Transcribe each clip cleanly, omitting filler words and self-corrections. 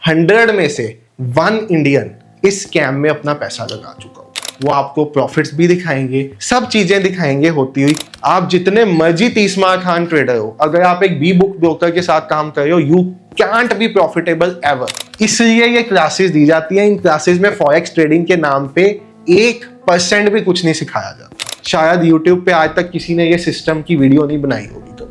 100 में से 1 इंडियन इस स्कैम में अपना पैसा लगा चुका होगा। वो आपको प्रॉफिट्स भी दिखाएंगे, सब चीजें दिखाएंगे होती हुई। आप जितने मर्जी 30 मार खान ट्रेडर हो, अगर आप एक बी बुक ब्रोकर के साथ काम कर रहे हो, you can't be profitable ever. इसलिए ये क्लासेस दी जाती हैं। इन क्लासेस में फॉरेक्स ट्रेडिंग के नाम पे 1% भी कुछ नहीं सिखाया जाता। शायद यूट्यूब पे आज तक किसी ने ये सिस्टम की वीडियो नहीं बनाई होगी कभी।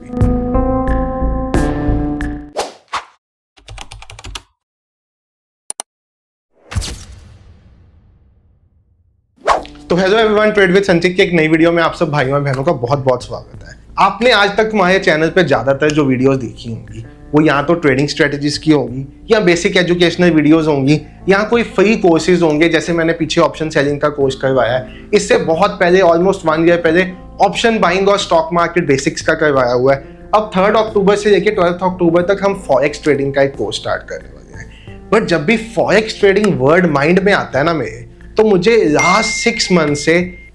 तो हेलो एवरीवन, ट्रेड विद संचित के एक नई वीडियो में आप सब भाइयों और बहनों का बहुत बहुत स्वागत है। आपने आज तक हमारे चैनल पे ज्यादातर जो वीडियोस देखी होंगी वो या तो ट्रेडिंग स्ट्रेटजीज की होंगी, या बेसिक एजुकेशनल वीडियोस होंगी, या कोई फ्री कोर्सेज होंगे। जैसे मैंने पीछे ऑप्शन सेलिंग का कोर्स करवाया है, इससे बहुत पहले ऑलमोस्ट 1 ईयर पहले ऑप्शन बाइंग और स्टॉक मार्केट बेसिक्स का करवाया हुआ है। अब 3 अक्टूबर से लेकर 12 अक्टूबर तक हम फॉरेक्स ट्रेडिंग का एक कोर्स स्टार्ट करने वाले हैं। बट जब भी फॉरेक्स ट्रेडिंग वर्ड माइंड में आता है ना मेरे, तो मुझे लास्ट 6 मंथ से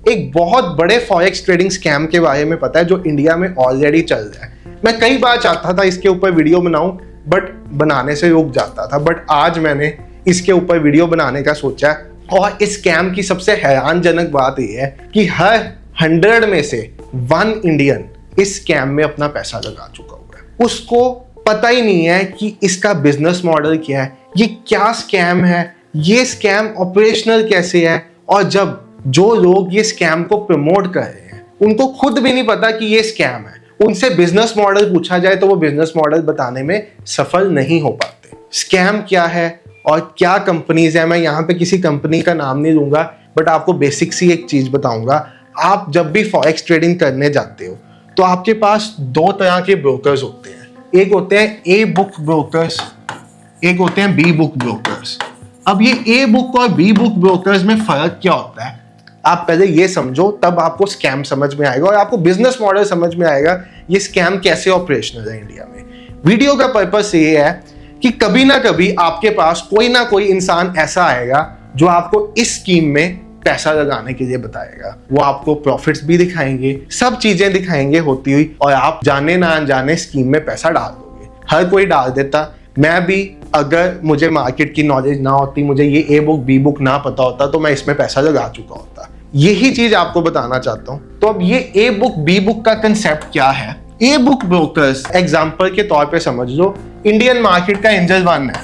एक बहुत बड़े फॉरेक्स ट्रेडिंग स्कैम के बारे में पता है जो इंडिया में ऑलरेडी चल रहा है। मैं कई बार चाहता था इसके ऊपर वीडियो बनाऊं, बट बनाने से रुक जाता था। बट आज मैंने इसके ऊपर वीडियो बनाने का सोचा, और इस स्कैम की सबसे हैरानजनक बात यह है कि हर 100 में से 1 इंडियन इस स्कैम में अपना पैसा लगा चुका हुआ है। उसको पता ही नहीं है कि इसका बिजनेस मॉडल क्या है, ये क्या स्कैम है, ये स्कैम ऑपरेशनल कैसे है। और जब जो लोग ये स्कैम को प्रमोट कर रहे हैं उनको खुद भी नहीं पता कि ये स्कैम है, उनसे बिजनेस मॉडल पूछा जाए तो वो बिजनेस मॉडल बताने में सफल नहीं हो पाते। स्कैम क्या है और क्या कंपनीज है, मैं यहाँ पे किसी कंपनी का नाम नहीं लूंगा, बट आपको बेसिक सी एक चीज बताऊंगा। आप जब भी फॉरेक्स ट्रेडिंग करने जाते हो तो आपके पास 2 तरह के ब्रोकर्स होते हैं। एक होते हैं ए बुक ब्रोकर्स, एक होते हैं बी बुक ब्रोकर्स। अब ये ए बुक और बी बुक ब्रोकर्स में फर्क क्या होता है, आप पहले ये समझो, तब आपको स्कैम समझ में आएगा और आपको बिजनेस मॉडल समझ में आएगा ये स्कैम कैसे ऑपरेशनल है इंडिया में। वीडियो का पर्पस ये है कि कभी ना कभी आपके पास कोई ना कोई इंसान ऐसा आएगा जो आपको इस स्कीम में पैसा लगाने के लिए बताएगा। वो आपको प्रॉफिट्स भी दिखाएंगे, सब चीजें दिखाएंगे होती हुई, और आप जाने ना अनजाने स्कीम में पैसा डाल दोगे। हर कोई डाल देता, मैं भी। अगर मुझे मार्केट की नॉलेज ना होती, मुझे ये ए बुक बी बुक ना पता होता, तो मैं इसमें पैसा लगा चुका होता। यही चीज आपको बताना चाहता हूं। तो अब ये ए बुक बी बुक का कंसेप्ट क्या है। ए बुक ब्रोकर्स एग्जांपल के तौर पे समझ लो, इंडियन मार्केट का एंजल वन है,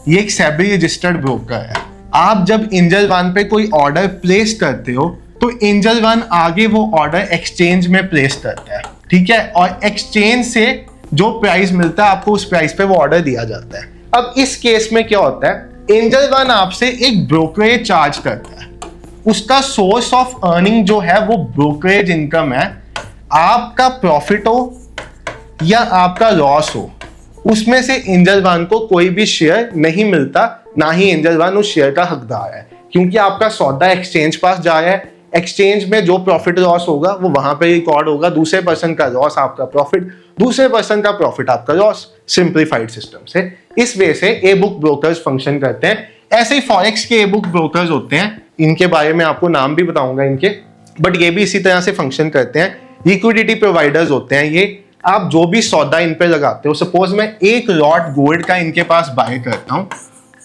ये एक सेबी रजिस्टर्ड ब्रोकर है। आप जब एंजल वन पे कोई ऑर्डर प्लेस करते हो तो एंजल वन आगे वो ऑर्डर एक्सचेंज में प्लेस करता है, ठीक है, और एक्सचेंज से जो प्राइस मिलता है आपको, उस प्राइस पे वो ऑर्डर दिया जाता है। अब इस केस में क्या होता है, एंजल वन आपसे एक ब्रोकरेज चार्ज करता है। उसका सोर्स ऑफ अर्निंग जो है वो ब्रोकरेज इनकम है। आपका प्रॉफिट हो या आपका लॉस हो, उसमें से एंजल वन को कोई भी शेयर नहीं मिलता, ना ही एंजल वन उस शेयर का हकदार है, क्योंकि आपका सौदा एक्सचेंज पास जा रहा है। एक्सचेंज में जो प्रॉफिट लॉस होगा वो वहां पे रिकॉर्ड होगा। दूसरे पर्सन का लॉस आपका प्रॉफिट, दूसरे पर्सन का प्रॉफिट आपका लॉस, सिंप्लीफाइड सिस्टम से। इस वे से ए बुक ब्रोकर्स फंक्शन करते हैं। ऐसे ही फॉरेक्स के ए बुक ब्रोकर्स होते हैं, इनके बारे में आपको नाम भी बताऊंगा इनके, बट ये भी इसी तरह से फंक्शन करते हैं। लिक्विडिटी प्रोवाइडर्स होते हैं ये। आप जो भी सौदा इन पे लगाते हो, सपोज मैं 1 लॉट गोल्ड का इनके पास बाय करता हूं,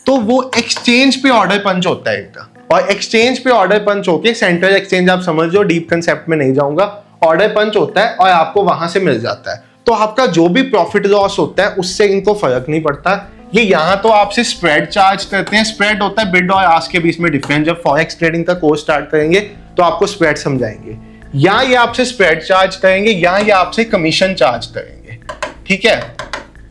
तो वो एक्सचेंज पे ऑर्डर पंच होता है इनका, और एक्सचेंज पे ऑर्डर पंच होके, सेंट्रल एक्सचेंज आप समझ लो, डीप कंसेप्ट में नहीं जाऊंगा, ऑर्डर पंच होता है और आपको वहां से मिल जाता है। तो आपका जो भी प्रॉफिट लॉस होता है उससे इनको फर्क नहीं पड़ता। ये यहाँ तो आपसे स्प्रेड चार्ज करते हैं। स्प्रेड होता है बिड और आस्क के बीच में डिफरेंस। जब फॉरेक्स ट्रेडिंग का कोर्स स्टार्ट करेंगे तो आपको स्प्रेड समझाएंगे। या ये आपसे स्प्रेड चार्ज करेंगे या ये आपसे कमीशन चार्ज करेंगे, ठीक है।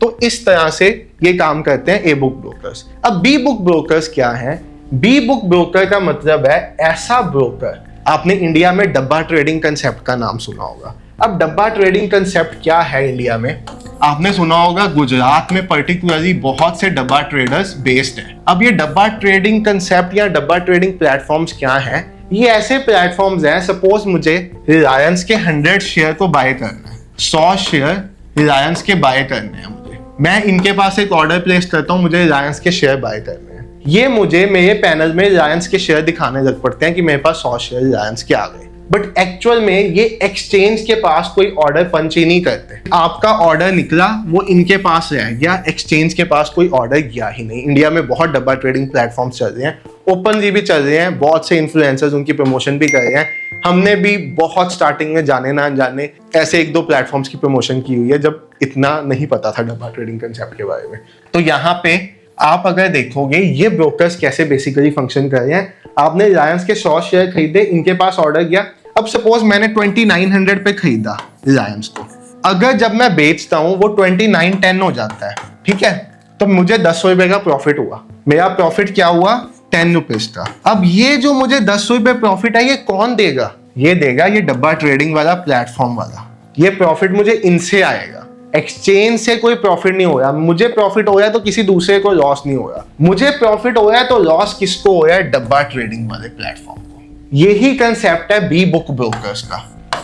तो इस तरह से ये काम करते हैं ए बुक ब्रोकर्स। अब बी बुक ब्रोकर्स क्या है। बी बुक ब्रोकर का मतलब है ऐसा ब्रोकर, आपने इंडिया में डब्बा ट्रेडिंग कंसेप्ट का नाम सुना होगा। अब डब्बा ट्रेडिंग कंसेप्ट क्या है इंडिया में, आपने सुना होगा गुजरात में पर्टिकुलरली बहुत से डब्बा ट्रेडर्स बेस्ड हैं। अब ये डब्बा ट्रेडिंग कंसेप्ट या डब्बा ट्रेडिंग प्लेटफॉर्म्स क्या हैं, ये ऐसे प्लेटफॉर्म्स हैं, सपोज मुझे रिलायंस के 100 शेयर को बाय करना है, 100 शेयर रिलायंस के बाय करने हैं मुझे। मैं इनके पास एक ऑर्डर प्लेस करता हूँ, मुझे रिलायंस के शेयर बाय करने हैं। ये मुझे मेरे पैनल में रिलायंस के शेयर दिखाने लग पड़ते हैं कि मेरे पास 100 शेयर रिलायंस के आ गए। बट एक्चुअल में ये एक्सचेंज के पास कोई ऑर्डर पंच ही नहीं करते। आपका ऑर्डर निकला, वो इनके पास रह गया, एक्सचेंज के पास कोई ऑर्डर गया ही नहीं। इंडिया में बहुत डब्बा ट्रेडिंग प्लेटफॉर्म्स चल रहे हैं, ओपनली भी चल रहे हैं, बहुत से इन्फ्लुएंसर्स उनकी प्रमोशन भी कर रहे हैं। हमने भी बहुत स्टार्टिंग में जाने ना जाने ऐसे एक दो प्लेटफॉर्म्स की प्रमोशन की हुई है जब इतना नहीं पता था डब्बा ट्रेडिंग कंसेप्ट के बारे में। तो यहाँ पे आप अगर देखोगे ये ब्रोकर्स कैसे बेसिकली फंक्शन कर रहे हैं। आपने रिलायंस के 100 शेयर खरीदे, इनके पास ऑर्डर गया। अब सपोज मैंने 2900 पे खरीदा रिलायंस को, अगर जब मैं बेचता हूं वो 2910 हो जाता है, ठीक है, तो मुझे 10 रुपए का प्रॉफिट हुआ। मेरा प्रॉफिट क्या हुआ? 10 रुपीज का। अब ये जो मुझे 10 रुपए प्रॉफिट है ये कौन देगा? ये देगा ये डब्बा ट्रेडिंग वाला प्लेटफॉर्म वाला। ये प्रॉफिट मुझे इनसे आएगा, एक्सचेंज से कोई प्रॉफिट नहीं हो रहा। मुझे प्रॉफिट हो रहा है तो किसी दूसरे को लॉस नहीं हो रहा। मुझे प्रॉफिट हो रहा है तो लॉस किसको हो रहा है? डब्बा ट्रेडिंग वाले प्लेटफॉर्म को। यही कंसेप्ट है बी बुक ब्रोकर्स का।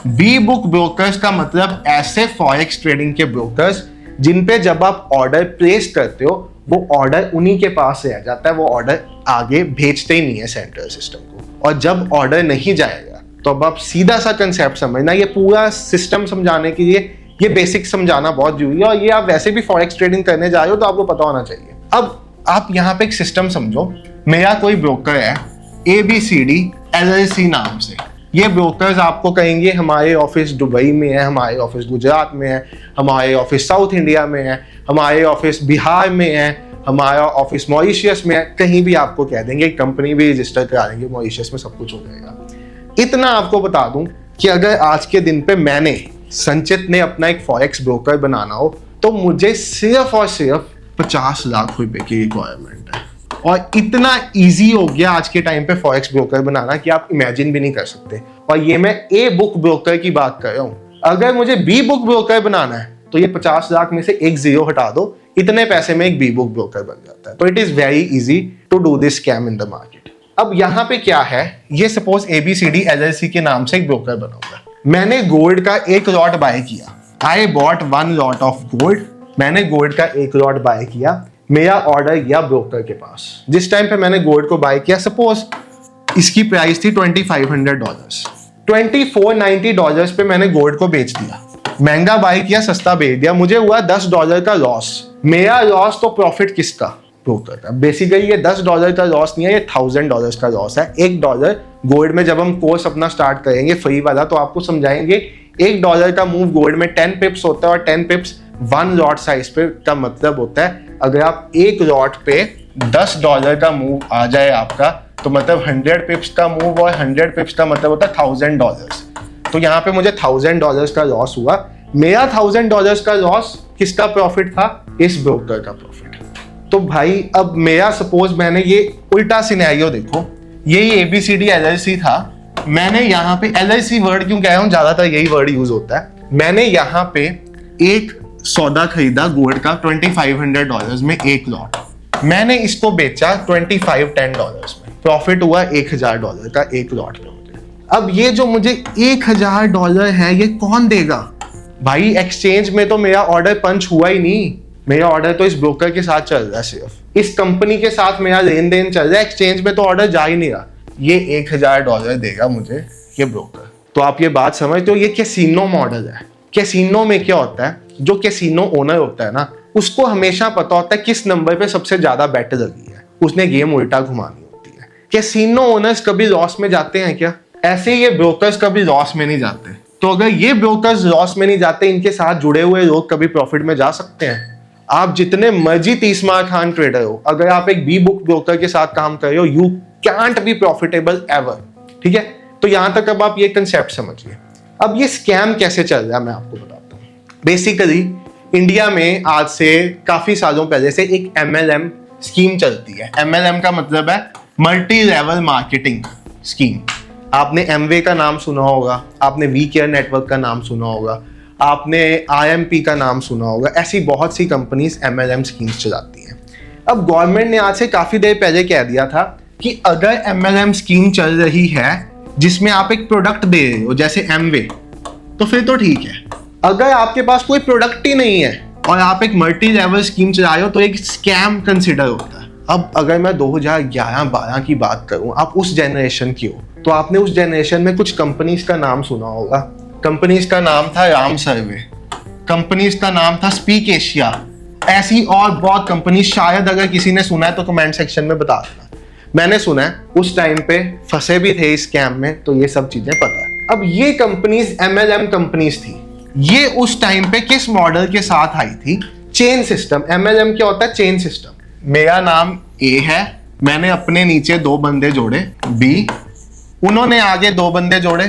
बी बुक ब्रोकर्स का मतलब ऐसे फॉरेक्स ट्रेडिंग के ब्रोकर्स जिन पे जब आप ऑर्डर प्लेस करते हो वो ऑर्डर उन्हीं के पास रह जाता है, वो ऑर्डर आगे भेजते ही नहीं है सेंट्रल सिस्टम को। और जब ऑर्डर नहीं जाएगा तो अब आप सीधा सा कंसेप्ट समझना। ये पूरा सिस्टम समझाने के लिए ये बेसिक समझाना बहुत जरूरी है, और ये आप वैसे भी फॉरेक्स ट्रेडिंग करने जा रहे हो तो आपको पता होना चाहिए। अब आप यहाँ पे एक सिस्टम समझो। मेरा कोई ब्रोकर है ABCD LLC नाम से। ये ब्रोकर्स आपको कहेंगे हमारे ऑफिस दुबई में है, हमारे ऑफिस गुजरात में है, हमारे ऑफिस साउथ इंडिया में है, हमारे ऑफिस बिहार में है, हमारा ऑफिस मॉरिशियस में है। कहीं भी आपको कह देंगे, कंपनी भी रजिस्टर करा देंगे, मॉरिशियस में सब कुछ हो जाएगा। इतना आपको बता दूं कि अगर आज के दिन पे मैंने संचित ने अपना एक फॉरेक्स ब्रोकर बनाना हो तो मुझे सिर्फ और सिर्फ 50 लाख रुपए की रिक्वायरमेंट है। और इतना इजी हो गया आज के टाइम पे फॉरेक्स ब्रोकर बनाना कि आप इमेजिन भी नहीं कर सकते। और ये मैं ए बुक ब्रोकर की बात कर रहा हूं। अगर मुझे बी बुक ब्रोकर बनाना है तो ये 50 लाख में से एक जीरो हटा दो, इतने पैसे में एक बी बुक ब्रोकर बन जाता है। तो it is very easy to do this scam in the market. अब यहाँ पे क्या है, ये सपोज ABCD LLC के नाम से एक ब्रोकर बनाऊंगा। मैंने गोल्ड का एक लॉट बाय किया। I bought 1 lot of gold. मैंने गोल्ड का एक लॉट बाय किया, मेरा ऑर्डर गया ब्रोकर के पास। जिस टाइम पे मैंने गोल्ड को बाय किया, सपोज इसकी प्राइस थी $2500, $2490 पे मैंने गोल्ड को बेच दिया। महंगा बाय किया, सस्ता बेच दिया, मुझे हुआ $10 का लॉस। मेरा लॉस तो प्रॉफिट किसका? ब्रोकर का। बेसिकली ये $10 का लॉस नहीं है, ये $1000 का लॉस है। $1 गोल्ड में जब हम कोर्स अपना स्टार्ट करेंगे फ्री वाला तो आपको समझाएंगे $1 का मूव गोल्ड में 10 पिप्स होता है, और 10 पिप्स 1 लॉट साइज पे का मतलब होता है अगर आप एक लॉट पे $10 का मूव आ जाए आपका तो मतलब 100 पिप्स का मूव, और 100 पिप्स का मतलब होता है $1000। तो यहाँ पे मुझे $1000 का लॉस हुआ। मेरा $1000 का लॉस किसका प्रॉफिट था? इस ब्रोकर का प्रॉफिट। तो भाई अब मेरा सपोज मैंने ये उल्टा सिनेरियो देखो, ये ABCD LLC था। मैंने यहाँ पे LLC वर्ड क्यों कह रहा हूँ, ज्यादातर यही वर्ड यूज होता है। मैंने यहाँ पे एक सौदा खरीदा गोल्ड का $2500 में एक लॉट। मैंने इसको बेचा $2510 में, प्रॉफिट हुआ $1000 का एक लॉट पे मुझे। अब ये जो मुझे $1000 है ये कौन देगा? भाई एक्सचेंज में तो मेरा ऑर्डर पंच हुआ ही नहीं। मेरा ऑर्डर तो इस ब्रोकर के साथ चल रहा है, सिर्फ इस कंपनी के साथ मेरा लेन देन चल रहा है। एक्सचेंज में तो ऑर्डर जा ही नहीं रहा। ये $1000 देगा मुझे ये ब्रोकर। तो आप ये बात समझते हो, ये कैसीनो मॉडल है। कैसीनो में क्या होता है, जो कैसीनो ओनर होता है ना, उसको हमेशा पता होता है किस नंबर पे सबसे ज्यादा बेट लगी है, उसने गेम उल्टा घुमानी होती है। कैसीनो ओनर्स कभी लॉस में जाते हैं क्या? ऐसे ये ब्रोकर्स कभी लॉस में नहीं जाते। तो अगर ये ब्रोकर्स लॉस में नहीं जाते, इनके साथ जुड़े हुए लोग कभी प्रॉफिट में जा सकते हैं। आप जितने मर्जी 30 मार खान ट्रेडर हो, अगर आप एक बी बुक ब्रोकर के साथ काम कर रहे हो, you can't be profitable ever. ठीक है, तो यहां तक अब आप ये कंसेप्ट समझिए। अब ये स्कैम कैसे चल रहा है मैं आपको बताता हूँ। बेसिकली इंडिया में आज से काफी सालों पहले से एक MLM स्कीम चलती है। MLM का मतलब है मल्टी लेवल मार्केटिंग स्कीम। आपने एमवे का नाम सुना होगा, आपने वी केयर नेटवर्क का नाम सुना होगा, आपने IMP का नाम सुना होगा। ऐसी बहुत सी कंपनीज MLM स्कीम्स चलाती हैं। अब गवर्नमेंट ने आज से काफी देर पहले कह दिया था कि अगर MLM स्कीम चल रही है जिसमें आप एक प्रोडक्ट दे रहे हो जैसे एमवे, तो फिर तो ठीक है। अगर आपके पास कोई प्रोडक्ट ही नहीं है और आप एक मल्टी लेवल स्कीम चला रहे हो तो एक स्कैम कंसिडर होता है। अब अगर मैं 2011-12 की बात करूं, आप उस जनरेशन की हो, तो आपने उस जनरेशन में कुछ कंपनीज का नाम सुना होगा। कंपनीज का नाम था राम सर्वे, कंपनीज का नाम था स्पीक एशिया, ऐसी और बहुत कंपनी। शायद अगर किसी ने सुना है तो कमेंट सेक्शन में बता देना। मैंने सुना है, उस टाइम पे फंसे भी थे इस स्कैम में, तो ये सब चीजें पता है। अब ये कंपनीज MLM कंपनीज थी। ये उस टाइम पे किस मॉडल के साथ आई थी? Chain system. MLM क्या होता है? Chain system. मेरा नाम A है, मैंने अपने नीचे 2 बंदे जोड़े B, उन्होंने आगे 2 बंदे जोड़े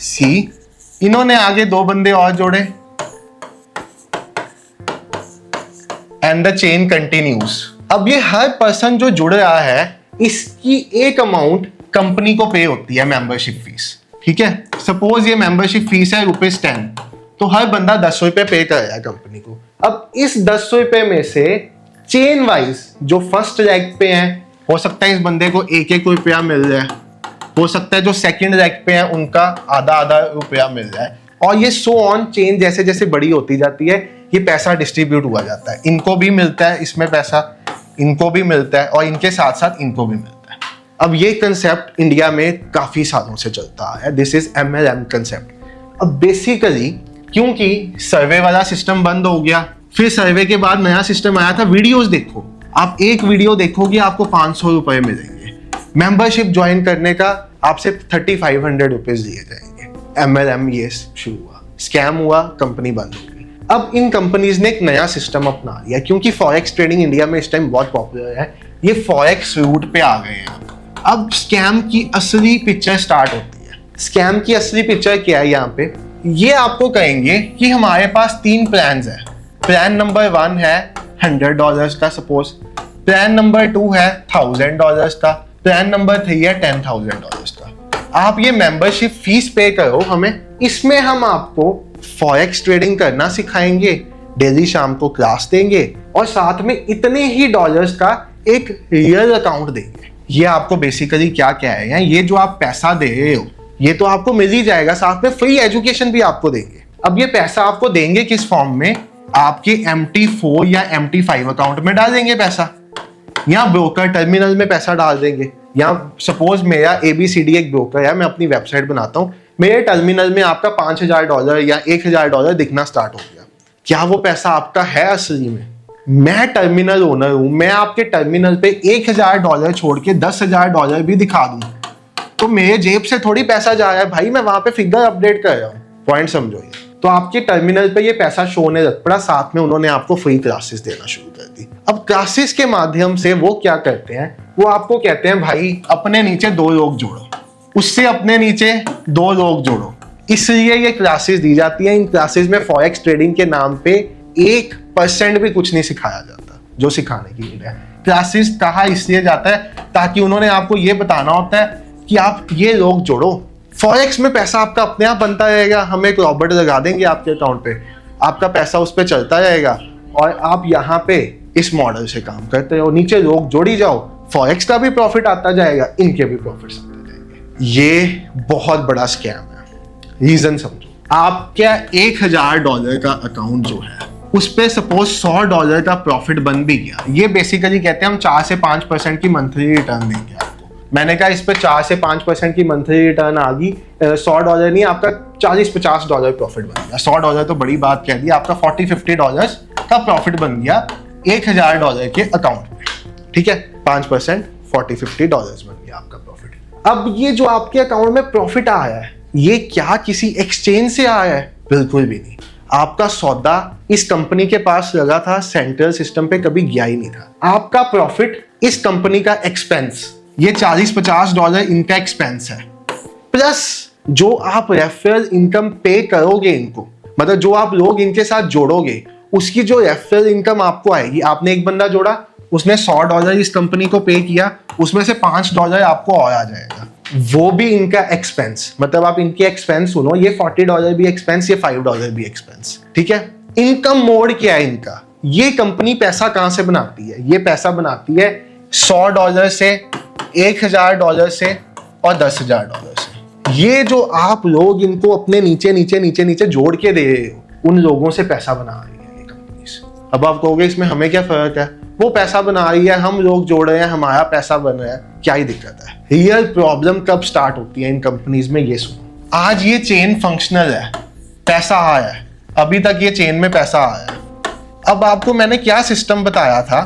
C, इन्होंने आगे 2 बंदे और जोड़े, एंड द चेन कंटिन्यूज। अब ये हर पर्सन जो जुड़ रहा है, इसकी एक अमाउंट कंपनी को पे होती है, मेंबरशिप फीस। ठीक है, सपोज ये मेंबरशिप फीस है ₹10, तो हर बंदा 10 रुपए पे करेगा कंपनी को। अब इस 10 रुपए में से चेन वाइज जो फर्स्ट रैंक पे हैं, हो सकता है इस बंदे को 1-1 रुपया मिल जाए, हो सकता है जो सेकंड रैंक पे है उनका आधा रुपया मिल जाए, और ये सो ऑन चेन जैसे जैसे बड़ी होती जाती है, ये पैसा डिस्ट्रीब्यूट हुआ जाता है। इनको भी मिलता है इसमें पैसा, इनको भी मिलता है, और इनके साथ साथ इनको भी मिलता है। अब ये कंसेप्ट इंडिया में काफी सालों से चलता है। This is MLM concept. अब बेसिकली क्योंकि सर्वे वाला सिस्टम बंद हो गया, फिर सर्वे के बाद नया सिस्टम आया था वीडियोस देखो। आप एक वीडियो देखोगे आपको 500 रुपए मिलेंगे। मेंबरशिप ज्वाइन करने का आपसे 3500 रुपीज दिए जाएंगे। MLM ये शुरू हुआ, स्कैम हुआ, कंपनी बंद हो गई। अब इन कंपनीज ने एक नया सिस्टम अपना लिया, क्योंकि फॉरेक्स ट्रेडिंग इंडिया में इस टाइम बहुत पॉपुलर है, ये फॉरेक्स रूट पे आ गए हैं। अब स्कैम की असली पिक्चर स्टार्ट होती है। स्कैम की असली पिक्चर क्या है? यहाँ पे ये आपको कहेंगे कि हमारे पास 3 प्लान है। प्लान नंबर 1 है $100 का, सपोज। प्लान नंबर 2 है $1000 का, प्लान नंबर 3 है $10,000 का। आप ये मेंबरशिप फीस पे करो हमें, इसमें हम आपको फॉरेक्स ट्रेडिंग करना सिखाएंगे, डेली शाम को क्लास देंगे, और साथ में इतने ही डॉलर्स का एक रियल अकाउंट देंगे। ये आपको बेसिकली क्या क्या है, ये जो आप पैसा दे रहे हो ये तो आपको मिल ही जाएगा, साथ में फ्री एजुकेशन भी आपको देंगे। अब ये पैसा आपको देंगे किस फॉर्म में? आपके MT4 या MT5 अकाउंट में डालेंगे पैसा, या ब्रोकर टर्मिनल में पैसा डाल देंगे। या सपोज मेरा ABCD एक ब्रोकर है, मैं अपनी वेबसाइट बनाता हूँ, मेरे टर्मिनल में आपका $5000 या $1000 दिखना स्टार्ट हो गया। क्या वो पैसा आपका है असली में? मैं टर्मिनल ओनर हूं, मैं आपके टर्मिनल पे $1000 छोड़ के $10,000 भी दिखा दूं तो मेरे जेब से थोड़ी पैसा जा रहा है भाई, मैं वहां पे फिगर अपडेट कर रहा हूँ। पॉइंट समझो ये। तो आपके टर्मिनल पे ये पैसा शो होने लग पड़ा, साथ में उन्होंने आपको फ्री क्लासेस देना शुरू कर दी। अब क्लासेस के माध्यम से वो क्या करते हैं, वो आपको कहते हैं भाई अपने नीचे 2 लोग जोड़ो, उससे अपने नीचे 2 लोग जोड़ो। इसलिए ये क्लासेस दी जाती है। इन क्लासेस में फॉरेक्स ट्रेडिंग के नाम पे 1% भी कुछ नहीं सिखाया जाता जो सिखाने की नीड है। क्लासेस कहा इसलिए जाता है ताकि उन्होंने आपको ये बताना होता है कि आप ये लोग जोड़ो, फॉरेक्स में पैसा आपका अपने आप बनता रहेगा। हम एक रॉबर्ट लगा देंगे आपके अकाउंट पे, आपका पैसा उस पर चलता रहेगा, और आप यहाँ पे इस मॉडल से काम करते हो। नीचे लोग जोड़ी जाओ, फॉरेक्स का भी प्रॉफिट आता जाएगा, इनके भी प्रॉफिट्स आते जाएंगे। ये बहुत बड़ा स्कैम है। रीजन समझो, आपका $1000 का अकाउंट जो है उस पे सपोज $100 का प्रॉफिट बन भी गया। ये बेसिकली कहते हैं हम 4 से 5% की मंथली रिटर्न देंगे आपको। मैंने कहा इस पे 4 से 5% की मंथली रिटर्न आ गई, $100 नहीं, आपका $40-50 प्रॉफिट बन गया। $100 तो बड़ी बात कह दी, आपका $40-50 का प्रॉफिट बन गया $1000 के अकाउंट में। ठीक है, 5% $40-50 बन गया आपका प्रॉफिट। अब ये जो आपके अकाउंट में प्रॉफिट आया है, ये क्या किसी एक्सचेंज से आया है? बिल्कुल भी नहीं। आपका सौदा इस कंपनी के पास लगा था, सेंट्रल सिस्टम पे कभी गया ही नहीं था। आपका प्रॉफिट इस कंपनी का एक्सपेंस, ये $40-50 इनका एक्सपेंस है, प्लस जो आप रेफरल इनकम पे करोगे इनको, मतलब जो आप लोग इनके साथ जोड़ोगे, उसकी जो रेफरल इनकम आपको आएगी। आपने एक बंदा जोड़ा, उसने $100 इस कंपनी को पे किया, उसमें से $5 आपको और आ जाएगा, वो भी इनका एक्सपेंस। मतलब आप इनके एक्सपेंस सुनो, ये $40 भी एक्सपेंस, ये $5 भी एक्सपेंस। ठीक है, इनकम मोड क्या है इनका? ये कंपनी पैसा कहां से बनाती है? ये पैसा बनाती है $100 से, $1000 से और $10,000 से। ये जो आप लोग इनको अपने नीचे नीचे नीचे नीचे जोड़ के दे रहे हो, उन लोगों से पैसा बना रही है ये कंपनीज। अब आप कहोगे इसमें हमें क्या फर्क है, वो पैसा बना रही है, हम लोग जोड़ रहे हैं, हमारा पैसा बन रहा है, क्या ही दिक्कत है। रियल प्रॉब्लम कब स्टार्ट होती है इन कंपनीज में, ये सुनो। आज ये चेन फंक्शनल है, पैसा आया है, अभी तक ये चेन में पैसा आया है। अब आपको मैंने क्या सिस्टम बताया था,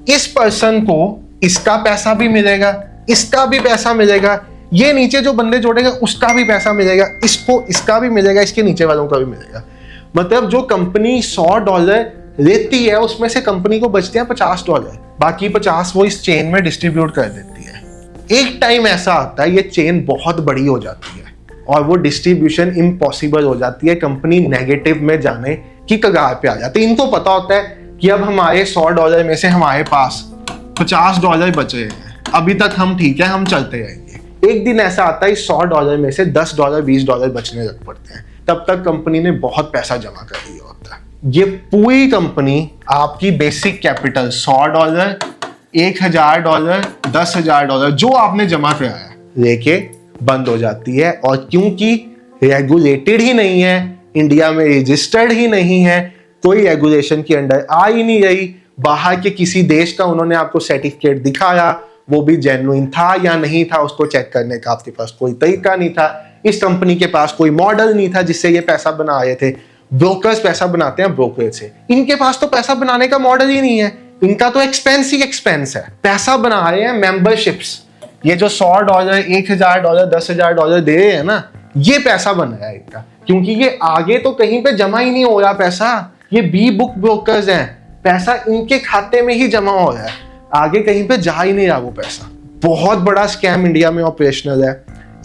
इस पर्सन को इसका पैसा भी मिलेगा, इसका भी पैसा मिलेगा, ये नीचे जो बंदे जोड़ेगा उसका भी पैसा मिलेगा, इसको इसका भी मिलेगा, इसके नीचे वालों का भी मिलेगा। मतलब जो कंपनी $100 लेती है उसमें से कंपनी को बचते हैं $50, बाकी 50 वो इस चेन में डिस्ट्रीब्यूट कर देती है। एक टाइम ऐसा आता है ये चेन बहुत बड़ी हो जाती है और वो डिस्ट्रीब्यूशन इम्पॉसिबल हो जाती है, कंपनी नेगेटिव में जाने की कगार पे आ जाती है। इनको पता होता है कि अब हमारे $100 में से हमारे पास $50 बचे हैं, अभी तक हम ठीक है, हम चलते रहेंगे। एक दिन ऐसा आता है $100 में से $10 $20 बचने लग पड़ते हैं, तब तक कंपनी ने बहुत पैसा जमा कर दिया होता है। ये पूरी कंपनी आपकी बेसिक कैपिटल $100, $1000, $10,000 जो आपने जमा कराया लेके बंद हो जाती है। और क्योंकि रेगुलेटेड ही नहीं है, इंडिया में रजिस्टर्ड ही नहीं है, कोई रेगुलेशन के अंडर आ ही नहीं रही, बाहर के किसी देश का उन्होंने आपको सर्टिफिकेट दिखाया, वो भी जेन्युइन था या नहीं था उसको चेक करने का आपके पास कोई तरीका नहीं था। इस कंपनी के पास कोई मॉडल नहीं था जिससे ये पैसा बना रहे थे। ब्रोकर्स पैसा बनाते हैं ब्रोकरेज से, इनके पास तो पैसा बनाने का मॉडल ही नहीं है, इनका तो एक्सपेंस ही एक्सपेंस है। पैसा बना रहे हैं मेंबरशिप्स, ये जो $100, $1000, $10,000 दे रहे हैं ना, ये पैसा बन रहा है इनका, क्योंकि ये आगे तो कहीं पे जमा ही नहीं हो रहा पैसा। ये बी बुक ब्रोकर्स हैं, पैसा इनके खाते में ही जमा हो रहा है, आगे कहीं पे जा ही नहीं रहा वो पैसा। बहुत बड़ा स्कैम इंडिया में ऑपरेशनल है।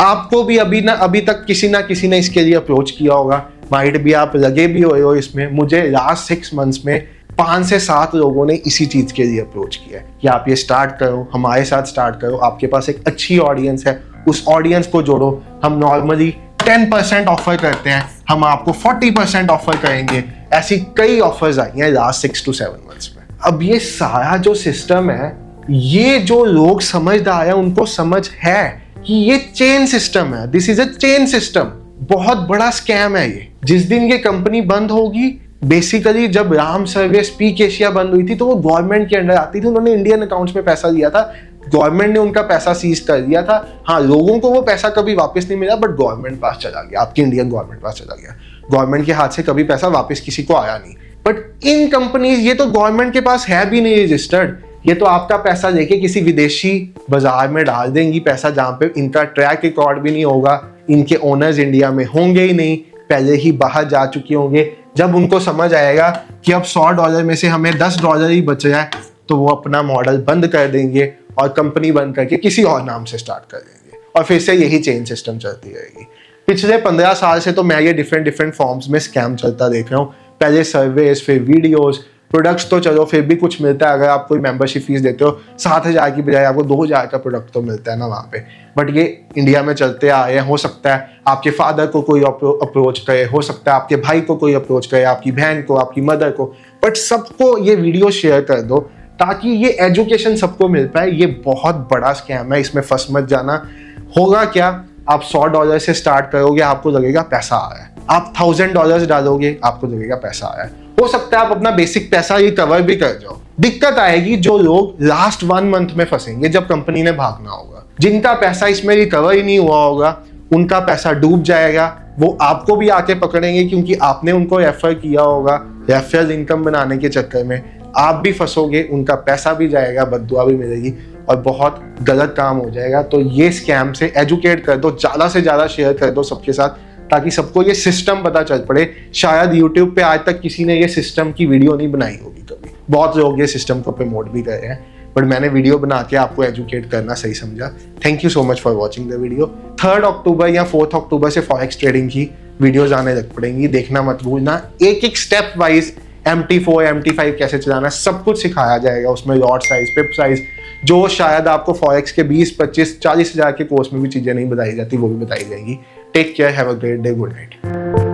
आपको भी अभी तक किसी ना किसी ने इसके लिए अप्रोच किया होगा, माइट भी आप लगे भी हुए हो इसमें। मुझे लास्ट 6 मंथ्स में 5 से 7 लोगों ने इसी चीज के लिए अप्रोच किया है कि आप ये स्टार्ट करो, हमारे साथ स्टार्ट करो, आपके पास एक अच्छी ऑडियंस है, उस ऑडियंस को जोड़ो। हम नॉर्मली 10% ऑफर करते हैं, हम आपको 40% ऑफर करेंगे। ऐसी कई ऑफर्स आई हैं लास्ट 6 to 7 मंथ्स में। अब ये सारा जो सिस्टम है, ये जो लोग समझदार है उनको समझ है कि ये चेन सिस्टम है, this is a chain system. बहुत बड़ा स्कैम है ये। जिस दिन ये कंपनी बंद होगी, बेसिकली जब राम सर्विस पीक एशिया बंद हुई थी तो वो गवर्नमेंट के अंडर आती थी, उन्होंने इंडियन अकाउंट्स में पैसा लिया था, गवर्नमेंट ने उनका पैसा सीज कर दिया था। हाँ, लोगों को वो पैसा कभी वापस नहीं मिला, बट गवर्नमेंट पास चला गया, आपकी इंडियन गवर्नमेंट पास चला गया। गवर्नमेंट के हाथ से कभी पैसा वापस किसी को आया नहीं। बट इन कंपनीज, ये तो गवर्नमेंट के पास है भी नहीं रजिस्टर्ड, ये तो आपका पैसा लेके किसी विदेशी बाजार में डाल देंगी पैसा, जहां पे इनका ट्रैक रिकॉर्ड भी नहीं होगा, इनके ओनर्स इंडिया में होंगे ही नहीं, पहले ही बाहर जा चुके होंगे। जब उनको समझ आएगा कि अब $100 में से हमें $10 ही बच रहा है, तो वो अपना मॉडल बंद कर देंगे और कंपनी बंद करके किसी और नाम से स्टार्ट कर देंगे, और फिर से यही चेन सिस्टम चलती रहेगी। पिछले 15 साल से तो मैं ये डिफरेंट फॉर्म्स में स्कैम चलता देख रहा हूँ। पहले सर्वेस, फिर वीडियोस, प्रोडक्ट्स तो चलो फिर भी कुछ मिलता है, अगर आप कोई मेंबरशिप फीस देते हो 7,000 की बजाय आपको 2,000 का प्रोडक्ट तो मिलता है ना वहाँ पे। बट ये इंडिया में चलते आए हैं। हो सकता है आपके फादर को कोई अप्रोच करे, हो सकता है आपके भाई को कोई अप्रोच करे, आपकी बहन को, आपकी मदर को, बट सबको ये वीडियो शेयर कर दो ताकि ये एजुकेशन सबको मिल पाए। ये बहुत बड़ा स्कैम है, इसमें फंस मत जाना। होगा क्या, आप $100 से स्टार्ट करोगे, आपको लगेगा पैसा आ रहा है, आप $1,000 डालोगे, आपको लगेगा पैसा आया है। हो सकता है आप अपना बेसिक पैसा ये कवर भी कर जाओ। दिक्कत आएगी जो लोग लास्ट 1 मंथ में फंसेंगे, जब कंपनी ने भागना होगा, जिनका पैसा इसमें रिकवर ही नहीं हुआ होगा, उनका पैसा डूब जाएगा। वो आपको भी आके पकड़ेंगे क्योंकि आपने उनको रेफर किया होगा, रेफरल इनकम बनाने के चक्कर में आप भी फंसोगे, उनका पैसा भी जाएगा, बद्दुआ भी मिलेगी और बहुत गलत काम हो जाएगा। तो ये स्कैम से एजुकेट कर दो, ज़्यादा से ज़्यादा शेयर कर दो सबके साथ, ताकि सबको ये सिस्टम पता चल पड़े। शायद YouTube पे आज तक किसी ने ये सिस्टम की वीडियो नहीं बनाई होगी कभी, बहुत लोग ये सिस्टम को प्रमोट भी कर रहे हैं, बट मैंने वीडियो बना के आपको एजुकेट करना सही समझा। Thank you so much for watching the video. 3 अक्टूबर या 4 अक्टूबर से फॉरेक्स ट्रेडिंग की वीडियोज आने लग पड़ेंगी, देखना मत भूलना। एक स्टेप वाइज MT4 MT5 कैसे चलाना सब कुछ सिखाया जाएगा उसमें, लॉट साइज, पिप साइज, जो शायद आपको फॉरेक्स के 20, 25, 40 हज़ार के कोर्स में भी चीज़ें नहीं बताई जाती, वो भी बताई जाएगी। Take care, have a great day, good night.